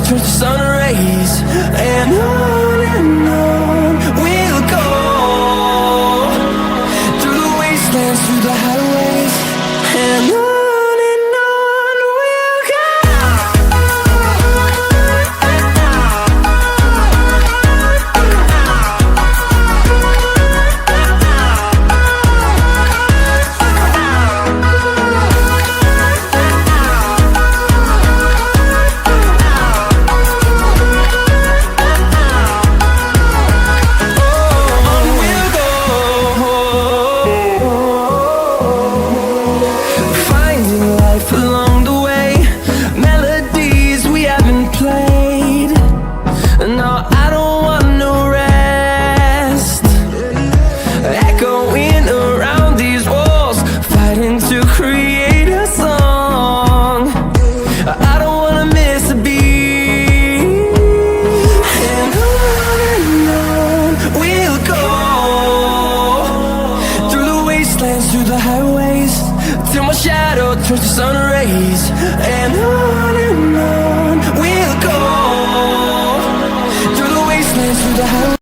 turns to sun rays, and on we'll go, through the wastelands, through the highways, and on we'll go. Along the way, melodies we haven't played. No, I don't want no rest. Echoing around these walls, fighting to create a song. I don't wanna miss a beat. And on we'll go, through the wastelands, through the highways, till my shadow turns to sun rays, and on we'll go, through the wastelands, through the highways.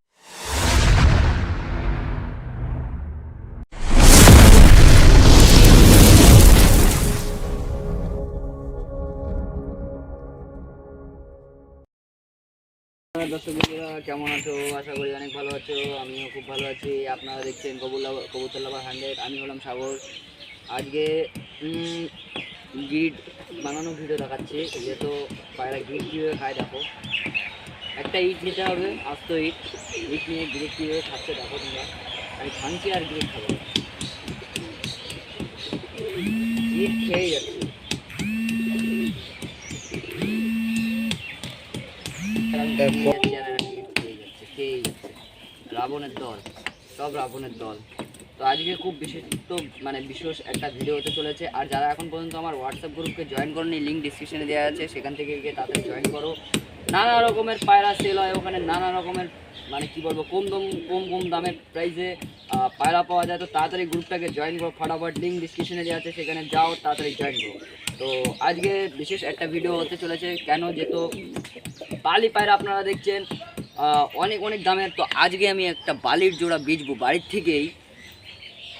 দর্শক বন্ধুরা কেমন আছো? আশা করি অনেক ভালো আছো। আমিও খুব ভালো আছি। আপনারা দেখছেন কবুতর লাভার 100। আমি হলাম সাগর। আজকে গিট বানানো ভিডিও দেখাচ্ছি, যেহেতু পায়রা গিট কীভাবে খায় দেখো। একটা ইট নিতে হবে, আস্ত ইট নিয়ে গিট কীভাবে খাচ্ছে দেখো তোমরা। আমি ভাঙছি আর গিট খাবো, গিট খেয়েই যাচ্ছে। রাবণের দল, সব রাবণের দল। তো আজকে খুব বিশেষ একটা ভিডিও হতে চলেছে। আর যারা এখন পর্যন্ত আমার হোয়াটসঅ্যাপ গ্রুপকে জয়েন করনি, লিঙ্ক ডিসক্রিপশনে দেওয়া আছে, সেখান থেকে গিয়ে তাড়াতাড়ি জয়েন করো। নানা রকমের পায়রা সেল হয় ওখানে, নানা রকমের কী বলবো, কম দামের প্রাইসে পায়রা পাওয়া যায়। তো তাড়াতাড়ি গ্রুপটাকে জয়েন করো ফটাফট, লিঙ্ক ডিসক্রিপশনে দেওয়া আছে, সেখানে যাও, তাড়াতাড়ি জয়েন করো। তো আজকে বিশেষ একটা ভিডিও হতে চলেছে, কেন যেহেতু বালি পায়রা আপনারা দেখছেন অনেক দামের। তো আজকে আমি একটা বালির জোড়া বেচবো বাড়ির থেকেই।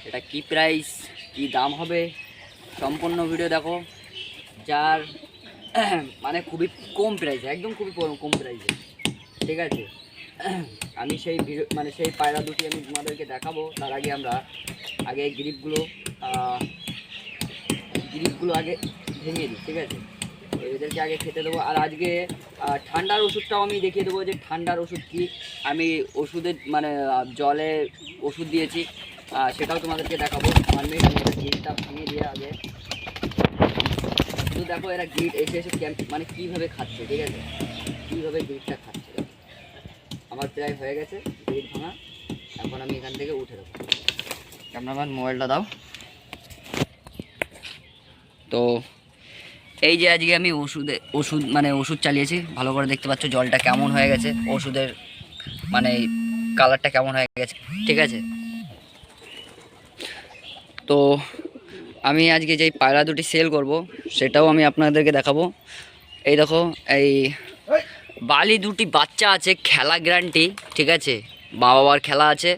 এটা কি প্রাইস, কি দাম হবে, সম্পূর্ণ ভিডিও দেখো। যার খুবই কম প্রাইসে, একদম খুবই কম প্রাইসে, ঠিক আছে। আমি সেই ভিডিও সেই পায়রা দুটি আমি তোমাদেরকে দেখাবো। তার আগে আমরা গ্রিপগুলো আগে ভেঙে দিই, ঠিক আছে। এদেরকে আগে খেতে দেবো। আর আজকে ঠান্ডার ওষুধটাও আমি দেখিয়ে দেবো, যে ঠান্ডার ওষুধ কি। আমি ওষুধের জলে ওষুধ দিয়েছি, সেটাও তোমাদেরকে দেখাবো। আমি গিটটা ভেঙে দিয়ে আগে শুধু দেখো এরা গিট এসে কীভাবে খাচ্ছে, ঠিক আছে, কীভাবে গিটটা খাচ্ছে। আমার প্রায় হয়ে গেছে গিট ভাঙা, এখন আমি এখান থেকে উঠে দেবো। ক্যামেরাম্যান মোবাইলটা দাও। তো এই যে আজকে আমি ওষুধ চালিয়েছি, ভালো করে দেখতে পাচ্ছ জলটা কেমন হয়ে গেছে, ওষুধের কালারটা কেমন হয়ে গেছে, ঠিক আছে। তো আমি আজকে যেই পায়রা দুটি সেল করব সেটাও আমি আপনাদেরকে দেখাবো। এই দেখো, এই বালি দুটি বাচ্চা আছে, খেলা গ্যারান্টি, ঠিক আছে, বাবার খেলা আছে।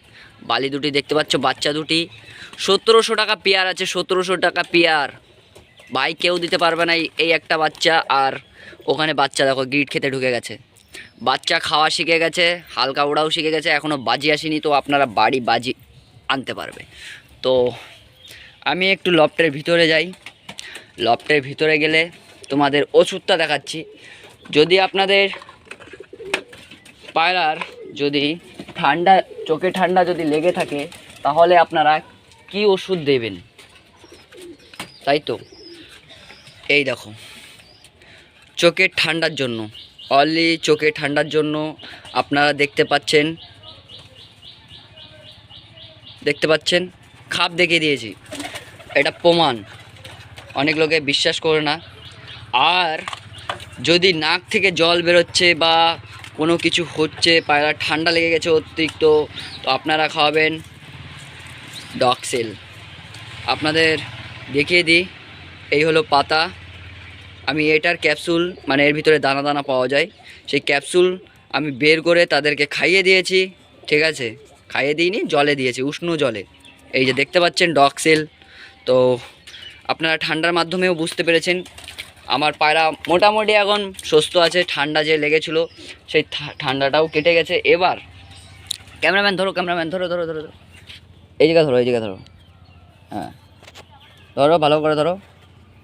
বালি দুটি দেখতে পাচ্ছ, বাচ্চা দুটি 1700 টাকা পেয়ার আছে, 1700 টাকা পেয়ার। ভাই কেউ দিতে পারবে না এই একটা বাচ্চা। আর ওখানে বাচ্চা দেখো গিট খেতে ঢুকে গেছে, বাচ্চা খাওয়া শিখে গেছে, হালকা ওড়াও শিখে গেছে, এখনও বাজি আসেনি। তো আপনারা বাড়ি বাজি আনতে পারবে। তো আমি একটু লফটের ভিতরে যাই, লফটের ভিতরে গেলে তোমাদের ওষুধটা দেখাচ্ছি। যদি আপনাদের পায়রার যদি চোখে ঠান্ডা যদি লেগে থাকে, তাহলে আপনারা কি ওষুধ দেবেন, তাই তো। এই দেখো, চোখের ঠান্ডার জন্য, অনলি চোখে ঠান্ডার জন্য আপনারা দেখতে পাচ্ছেন খাপ দেখিয়ে দিয়েছি, এটা প্রমাণ। অনেক লোকে বিশ্বাস করে না। আর যদি নাক থেকে জল বেরোচ্ছে বা কোনো কিছু হচ্ছে, পায়রা ঠান্ডা লেগে গেছে অতিরিক্ত, তো আপনারা খাওয়াবেন ডক্সেল। আপনাদের দেখিয়ে দিই, এই হলো পাতা, আমি এটার ক্যাপসুল মানে এর ভিতরে দানা দানা পাওয়া যায়, সেই ক্যাপসুল আমি বের করে তাদেরকে খাইয়ে দিয়েছি, ঠিক আছে। খাইয়ে দিইনি, জলে দিয়েছি, উষ্ণ জলে। এই যে দেখতে পাচ্ছেন ডগ সেল। তো আপনারা ঠান্ডার মাধ্যমেও বুঝতে পেরেছেন আমার পায়রা মোটামুটি এখন সুস্থ আছে। ঠান্ডা যে লেগেছিল সেই ঠান্ডাটাও কেটে গেছে। এবার ক্যামেরাম্যান ধরো, ক্যামেরাম্যান ধরো ধরো ধরো ধরো, এই জায়গা ধরো, এই জায়গা ধরো, হ্যাঁ ধরো, ভালো করে ধরো।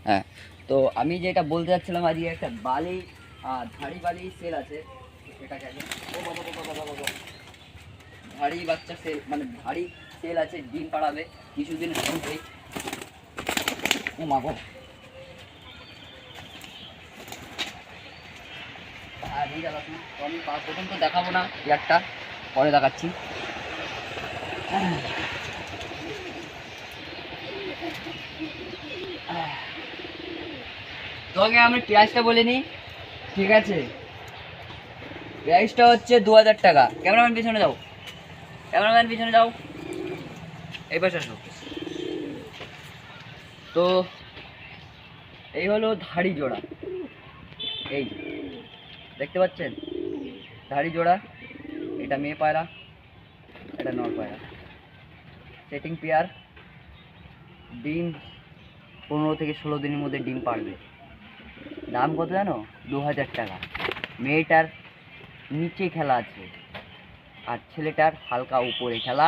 হ্যাঁ, তো আমি যেটা বলতে চাচ্ছিলাম, আজকে একটা বালি ধাড়ি বালি সেল আছে, সেটাকে ও বাবা বাবা বাবা বাবা, ধাড়ি বাচ্চা সেল মানে ধাড়ি সেল আছে, ডিম পাড়াবে কিছুদিনের মধ্যেই। ও মা গো, হ্যাঁ নিয়ে যাবো। তো আমি প্রথম তো দেখাবো না ইয়ারটা, পরে দেখাচ্ছি। তোকে আমি প্রাইসটা বলে নিই, ঠিক আছে। প্রাইসটা হচ্ছে 2000 টাকা। ক্যামেরাম্যান পিছনে যাও, ক্যামেরাম্যান পিছনে যাও, এই পাশে আসো। তো এই হলো ধাড়ি জোড়া, এই দেখতে পাচ্ছেন ধাড়ি জোড়া। এটা মেয়ে পায়রা, এটা নর পায়রা, সেটিং পেয়ার। ডিম 15 থেকে 16 দিনের মধ্যে ডিম পারবে। দাম কত জানো? 2000 টাকা। মেয়েটার নিচে খেলা আছে আর ছেলেটার হালকা উপরে খেলা।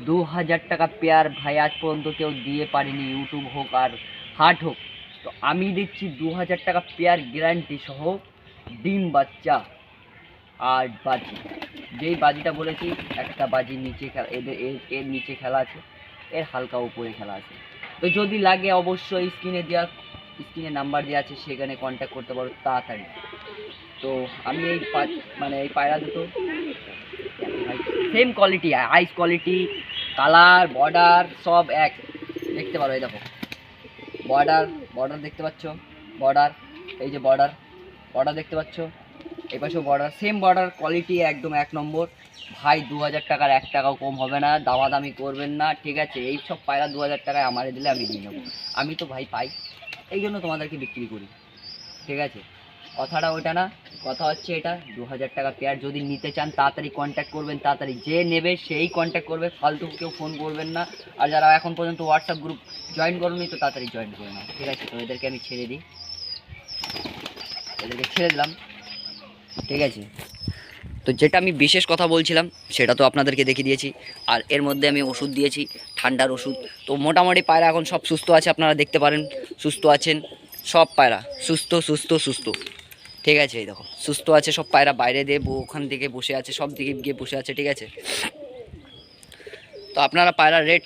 2000 টাকা পেয়ার ভাই, আজ পর্যন্ত কেউ দিয়ে পারেনি, ইউটিউব হোক আর হাট হোক। তো আমি দিচ্ছি 2000 টাকা পেয়ার গ্যারান্টি সহ, ডিম বাচ্চা আর বাজি। যেই বাজিটা বলেছি, একটা বাজির নিচে খেলা, এর নিচে খেলা আছে, এর হালকা উপরে খেলা আছে। তো যদি লাগে অবশ্যই স্ক্রিনে নাম্বার দেওয়া আছে, সেখানে কন্ট্যাক্ট করতে পারো তাড়াতাড়ি। তো আমি এই মানে এই পায়রা দুটো সেম কোয়ালিটি, আইস কোয়ালিটি, কালার, বর্ডার সব এক। দেখতে পারো, এই দেখো বর্ডার দেখতে পাচ্ছ, বর্ডার, এই যে বর্ডার দেখতে পাচ্ছ, এই পাশেও বর্ডার, সেম বর্ডার, কোয়ালিটি একদম 1 নম্বর ভাই। 2000 টাকার 1 টাকাও কম হবে না, দামাদামি করবেন না, ঠিক আছে। এই সব পায়রা 2000 টাকায় আমারে দিলে আমি নিয়ে নেবো। আমি তো ভাই পাই, এই জন্য তোমাদেরকে বিক্রি করি, ঠিক আছে। কথাটা ওইটা না, কথা হচ্ছে এটা। 2000 টাকা পেয়ার যদি নিতে চান তাড়াতাড়ি কন্ট্যাক্ট করবেন, তাড়াতাড়ি যে নেবে সেই কন্ট্যাক্ট করবে, ফালতু কেউ ফোন করবেন না। আর যারা এখন পর্যন্ত হোয়াটসঅ্যাপ গ্রুপ জয়েন করোনি, তো তাড়াতাড়ি জয়েন করে নাও, ঠিক আছে। তো এদেরকে আমি ছেড়ে দিই, এদেরকে ছেড়ে দিলাম, ঠিক আছে। তো যেটা আমি বিশেষ কথা বলছিলাম সেটা তো আপনাদেরকে দেখিয়ে দিয়েছি। আর এর মধ্যে আমি ওষুধ দিয়েছি, ঠান্ডার ওষুধ। তো মোটামুটি পায়রা এখন সব সুস্থ আছে, আপনারা দেখতে পারেন সুস্থ আছেন সব পায়রা, সুস্থ সুস্থ সুস্থ, ঠিক আছে। এই দেখো সুস্থ আছে সব পায়রা, বাইরে দিয়ে ওখান থেকে বসে আছে, সব দিকে গিয়ে বসে আছে, ঠিক আছে। তো আপনারা পায়রার রেট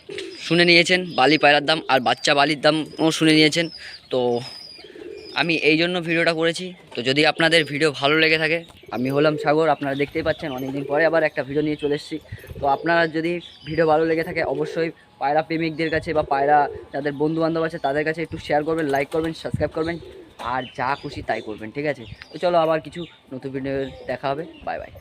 শুনে নিয়েছেন, বালি পায়রার দাম আর বাচ্চা বালির দামও শুনে নিয়েছেন। তো আমি এই জন্য ভিডিওটা করেছি। তো যদি আপনাদের ভিডিও ভালো লেগে থাকে, আমি হলাম সাগর, আপনারা দেখতেই পাচ্ছেন অনেকদিন পরে আবার একটা ভিডিও নিয়ে চলে এসেছি। তো আপনারা যদি ভিডিও ভালো লেগে থাকে, অবশ্যই পায়রা প্রেমিকদের কাছে বা পায়রা যাদের বন্ধুবান্ধব আছে তাদের কাছে একটু শেয়ার করবেন, লাইক করবেন, সাবস্ক্রাইব করবেন, আর যা খুশি তাই করবেন, ঠিক আছে। তো চলো আবার কিছু নতুন ভিডিও দেখা হবে, বাই বাই।